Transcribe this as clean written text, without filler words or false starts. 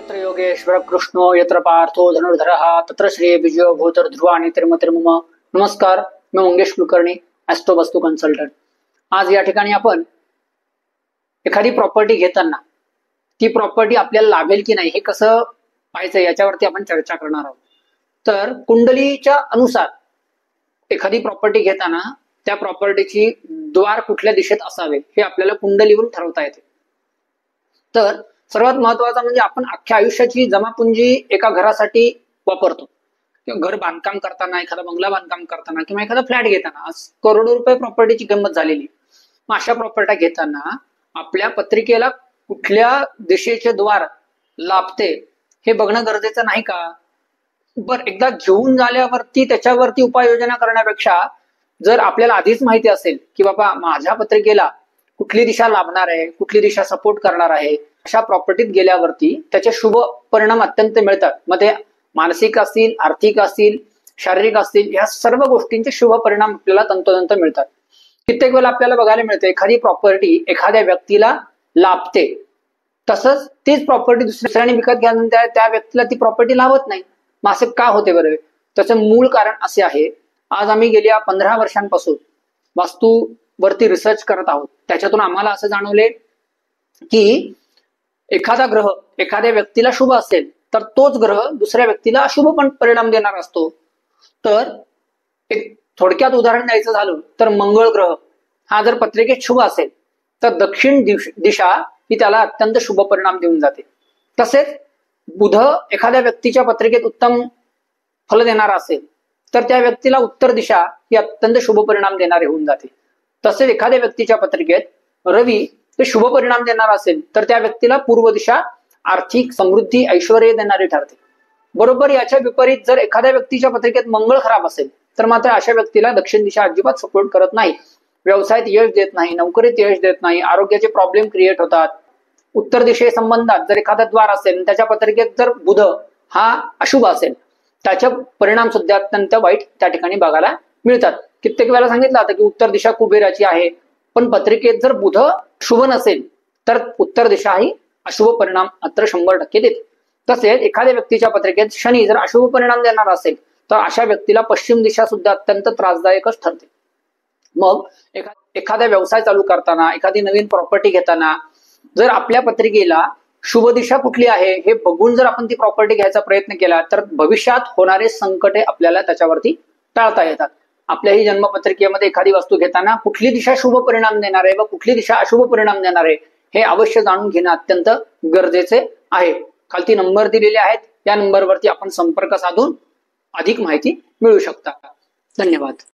यत्र योगेश्वर कृष्णो यत्र पार्थो धनुर्धरः तत्र श्री विजयो भूतर ध्रुवाणी तिर्मतिर्मम. नमस्कार, मी मंगेश कुलकर्णी, ॲस्ट्रो वास्तू कन्सल्टंट. आज या ठिकाणी आपण एखादी प्रॉपर्टी घेताना ती प्रॉपर्टी आपल्याला लाभेल की नाही हे कसं पाहायचं याच्यावरती आपण चर्चा करणार आहोत. तर कुंडलीच्या अनुसार एखादी प्रॉपर्टी घेताना त्या प्रॉपर्टीची द्वार कुठल्या दिशेत असावे हे आपल्याला कुंडलीवरून ठरवता येते. तर सर्वात महत्वाचं म्हणजे आपण अख्ख्या आयुष्याची जमापुंजी एका घरासाठी वापरतो. घर बांधकाम करताना, एखादा बंगला बांधकाम करताना किंवा एखादा फ्लॅट घेताना आज करोडो रुपये प्रॉपर्टीची किंमत झालेली. मग अशा प्रॉपर्टी घेताना आपल्या पत्रिकेला कुठल्या दिशेचे द्वार लाभते हे बघणं गरजेचं नाही का? बरं, एकदा घेऊन झाल्यावरती त्याच्यावरती उपाययोजना करण्यापेक्षा जर आपल्याला आधीच माहिती असेल की बाबा माझ्या पत्रिकेला कुठली दिशा लाभणार आहे, कुठली दिशा सपोर्ट करणार आहे, अशा प्रॉपर्टीत गेल्यावरती त्याचे शुभ परिणाम अत्यंत मिळतात. मग ते मानसिक असतील, आर्थिक असतील, शारीरिक असतील, या सर्व गोष्टींचे शुभ परिणाम आपल्याला तंतोतंत मिळतात. कित्येक वेळेला आपल्याला बघायला मिळतं एखादी प्रॉपर्टी एखाद्या व्यक्तीला लाभते, तसंच तीच प्रॉपर्टी दुसऱ्याने विकत घ्यानंतर त्या व्यक्तीला ती प्रॉपर्टी लाभत नाही. मग असे का होते बरं? त्याचं मूळ कारण असे आहे, आज आम्ही गेल्या 15 वर्षांपासून वास्तूवरती रिसर्च करत आहोत. त्याच्यातून आम्हाला असं जाणवले की एखादा ग्रह एखाद्या व्यक्तीला शुभ असेल तर तोच ग्रह दुसऱ्या व्यक्तीला अशुभ पण परिणाम देणार असतो. तर एक थोडक्यात उदाहरण द्यायचं झालं तर मंगळ ग्रह हा जर पत्रिकेत शुभ असेल तर दक्षिण दिशा ही त्याला अत्यंत शुभ परिणाम देऊन जाते. तसेच बुध एखाद्या व्यक्तीच्या पत्रिकेत उत्तम फल देणारा असेल तर त्या व्यक्तीला उत्तर दिशा ही अत्यंत शुभ परिणाम देणारी होऊन जाते. तसेच एखाद्या व्यक्तीच्या पत्रिकेत रवी हे शुभ परिणाम देणार असेल तर त्या व्यक्तीला पूर्व दिशा आर्थिक समृद्धी ऐश्वर्य देणारी ठरते. बरोबर याच्या विपरीत जर एखाद्या व्यक्तीच्या पत्रिकेत मंगळ खराब असेल तर मात्र अशा व्यक्तीला दक्षिण दिशा अजिबात सपोर्ट करत नाही, व्यवसायात यश देत नाही, नोकरीत यश देत नाही, आरोग्याचे प्रॉब्लेम क्रिएट होतात. उत्तर दिशे संबंधात जर एखादा द्वार असेल त्याच्या पत्रिकेत जर बुध हा अशुभ असेल त्याचे परिणाम सुद्धा अत्यंत वाईट त्या ठिकाणी बघायला मिळतात. कित्येक वेळा सांगितलं होतं की उत्तर दिशा कुबेराची आहे, पण पत्रिकेत जर बुध शुभ नसेल तर उत्तर दिशा ही अशुभ परिणाम मात्र 100% देते. तसेच एखाद्या व्यक्तीच्या पत्रिकेत शनी जर अशुभ परिणाम देणार असेल तर अशा व्यक्तीला पश्चिम दिशा सुद्धा अत्यंत त्रासदायकच ठरते. मग एखादा व्यवसाय चालू करताना, एखादी नवीन प्रॉपर्टी घेताना जर आपल्या पत्रिकेला शुभ दिशा कुठली आहे हे बघून जर आपण ती प्रॉपर्टी घ्यायचा प्रयत्न केला तर भविष्यात होणारे संकटे आपल्याला त्याच्यावरती टाळता येतात. आपल्याही जन्मपत्रिकेमध्ये एखादी वस्तू घेताना कुठली दिशा शुभ परिणाम देणार आहे व कुठली दिशा अशुभ परिणाम देणार आहे हे अवश्य जाणून घेणं अत्यंत गरजेचे आहे. खालती नंबर दिलेले आहेत, या नंबरवरती आपण संपर्क साधून अधिक माहिती मिळवू शकता. धन्यवाद.